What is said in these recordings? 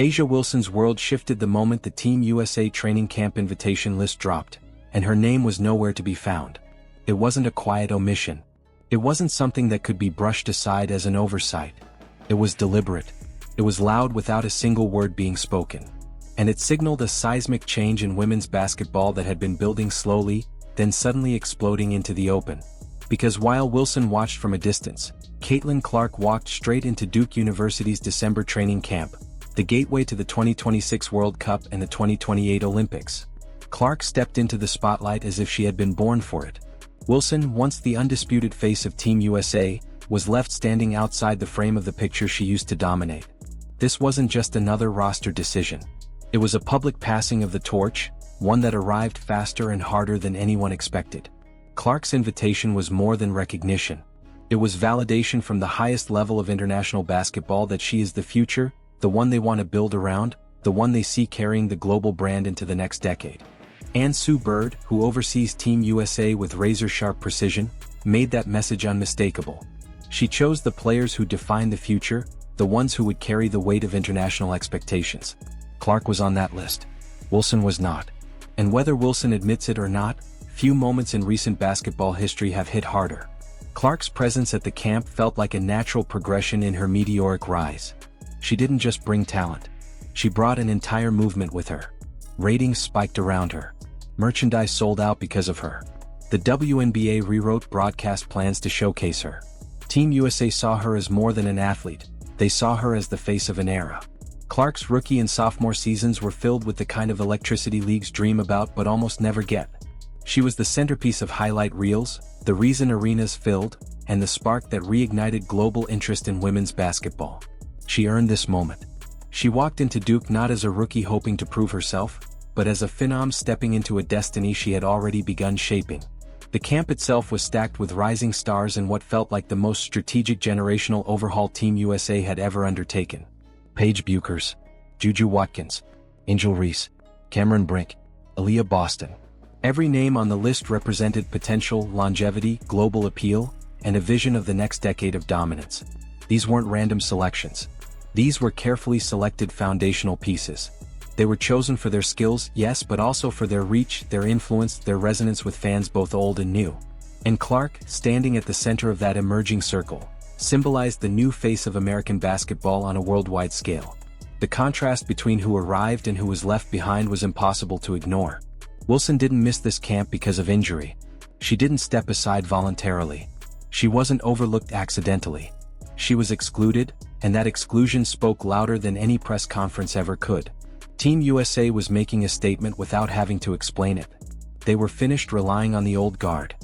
A'ja Wilson's world shifted the moment the Team USA training camp invitation list dropped, and her name was nowhere to be found. It wasn't a quiet omission. It wasn't something that could be brushed aside as an oversight. It was deliberate. It was loud without a single word being spoken. And it signaled a seismic change in women's basketball that had been building slowly, then suddenly exploding into the open. Because while Wilson watched from a distance, Caitlin Clark walked straight into Duke University's December training camp, the gateway to the 2026 World Cup and the 2028 Olympics. Clark stepped into the spotlight as if she had been born for it. Wilson, once the undisputed face of Team USA, was left standing outside the frame of the picture she used to dominate. This wasn't just another roster decision. It was a public passing of the torch, one that arrived faster and harder than anyone expected. Clark's invitation was more than recognition. It was validation from the highest level of international basketball that she is the future, the one they want to build around, the one they see carrying the global brand into the next decade. And Sue Bird, who oversees Team USA with razor-sharp precision, made that message unmistakable. She chose the players who define the future, the ones who would carry the weight of international expectations. Clark was on that list. Wilson was not. And whether Wilson admits it or not, few moments in recent basketball history have hit harder. Clark's presence at the camp felt like a natural progression in her meteoric rise. She didn't just bring talent. She brought an entire movement with her. Ratings spiked around her. Merchandise sold out because of her. The WNBA rewrote broadcast plans to showcase her. Team USA saw her as more than an athlete. They saw her as the face of an era. Clark's rookie and sophomore seasons were filled with the kind of electricity leagues dream about but almost never get. She was the centerpiece of highlight reels, the reason arenas filled, and the spark that reignited global interest in women's basketball. She earned this moment. She walked into Duke not as a rookie hoping to prove herself, but as a phenom stepping into a destiny she had already begun shaping. The camp itself was stacked with rising stars in what felt like the most strategic generational overhaul Team USA had ever undertaken. Paige Buchers, Juju Watkins, Angel Reese, Cameron Brink, Aaliyah Boston. Every name on the list represented potential, longevity, global appeal, and a vision of the next decade of dominance. These weren't random selections. These were carefully selected foundational pieces. They were chosen for their skills, yes, but also for their reach, their influence, their resonance with fans both old and new. And Clark, standing at the center of that emerging circle, symbolized the new face of American basketball on a worldwide scale. The contrast between who arrived and who was left behind was impossible to ignore. Wilson didn't miss this camp because of injury. She didn't step aside voluntarily. She wasn't overlooked accidentally. She was excluded, and that exclusion spoke louder than any press conference ever could. Team USA was making a statement without having to explain it. They were finished relying on the old guard.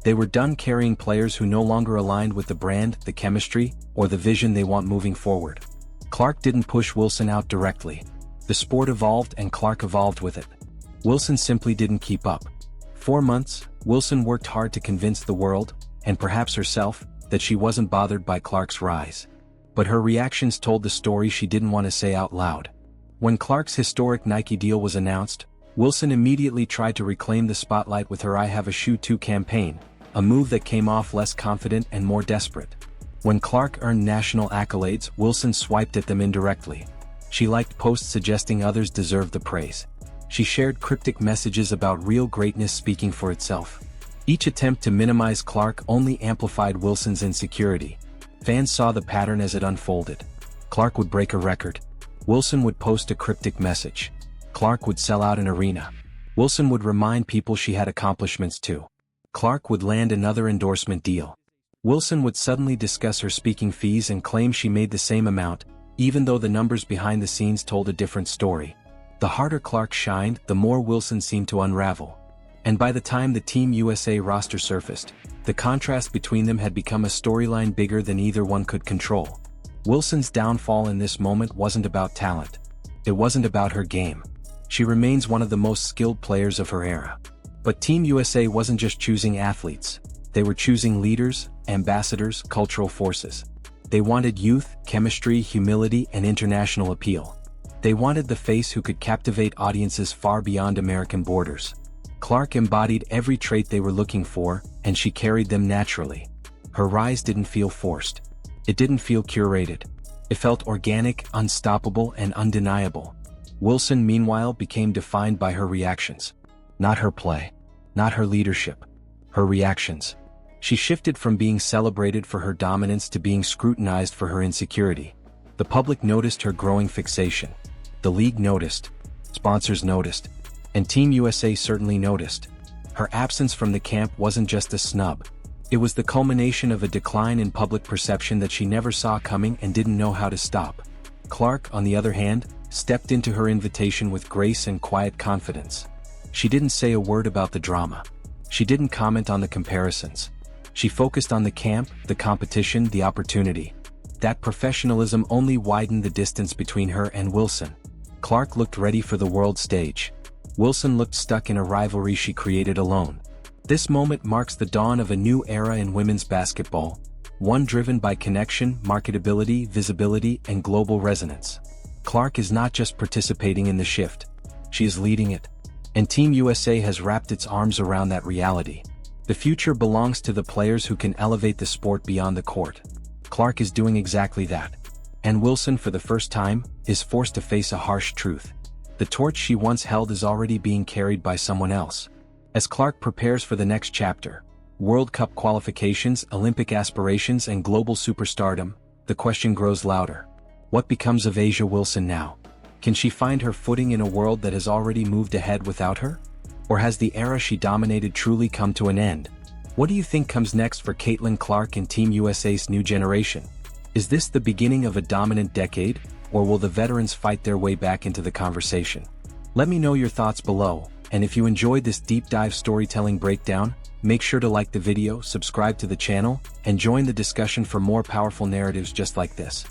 They were done carrying players who no longer aligned with the brand, the chemistry, or the vision they want moving forward. Clark didn't push Wilson out directly. The sport evolved and Clark evolved with it. Wilson simply didn't keep up. 4 months, Wilson worked hard to convince the world, and perhaps herself, that she wasn't bothered by Clark's rise. But her reactions told the story she didn't want to say out loud. When Clark's historic Nike deal was announced, Wilson immediately tried to reclaim the spotlight with her I Have a Shoe Too campaign, a move that came off less confident and more desperate. When Clark earned national accolades, Wilson swiped at them indirectly. She liked posts suggesting others deserved the praise. She shared cryptic messages about real greatness speaking for itself. Each attempt to minimize Clark only amplified Wilson's insecurity. Fans saw the pattern as it unfolded. Clark would break a record. Wilson would post a cryptic message. Clark would sell out an arena. Wilson would remind people she had accomplishments too. Clark would land another endorsement deal. Wilson would suddenly discuss her speaking fees and claim she made the same amount, even though the numbers behind the scenes told a different story. The harder Clark shined, the more Wilson seemed to unravel. And by the time the Team USA roster surfaced, the contrast between them had become a storyline bigger than either one could control. Wilson's downfall in this moment wasn't about talent. It wasn't about her game. She remains one of the most skilled players of her era. But Team USA wasn't just choosing athletes. They were choosing leaders, ambassadors, cultural forces. They wanted youth, chemistry, humility, and international appeal. They wanted the face who could captivate audiences far beyond American borders. Clark embodied every trait they were looking for, and she carried them naturally. Her rise didn't feel forced. It didn't feel curated. It felt organic, unstoppable, and undeniable. Wilson, meanwhile, became defined by her reactions. Not her play. Not her leadership. Her reactions. She shifted from being celebrated for her dominance to being scrutinized for her insecurity. The public noticed her growing fixation. The league noticed. Sponsors noticed. And Team USA certainly noticed. Her absence from the camp wasn't just a snub. It was the culmination of a decline in public perception that she never saw coming and didn't know how to stop. Clark, on the other hand, stepped into her invitation with grace and quiet confidence. She didn't say a word about the drama. She didn't comment on the comparisons. She focused on the camp, the competition, the opportunity. That professionalism only widened the distance between her and Wilson. Clark looked ready for the world stage. Wilson looked stuck in a rivalry she created alone. This moment marks the dawn of a new era in women's basketball, one driven by connection, marketability, visibility, and global resonance. Clark is not just participating in the shift. She is leading it. And Team USA has wrapped its arms around that reality. The future belongs to the players who can elevate the sport beyond the court. Clark is doing exactly that. And Wilson, for the first time, is forced to face a harsh truth. The torch she once held is already being carried by someone else. As Clark prepares for the next chapter, World Cup qualifications, Olympic aspirations, and global superstardom, the question grows louder. What becomes of A'ja Wilson now? Can she find her footing in a world that has already moved ahead without her? Or has the era she dominated truly come to an end? What do you think comes next for Caitlin Clark and Team USA's new generation? Is this the beginning of a dominant decade, or will the veterans fight their way back into the conversation? Let me know your thoughts below, and if you enjoyed this deep dive storytelling breakdown, make sure to like the video, subscribe to the channel, and join the discussion for more powerful narratives just like this.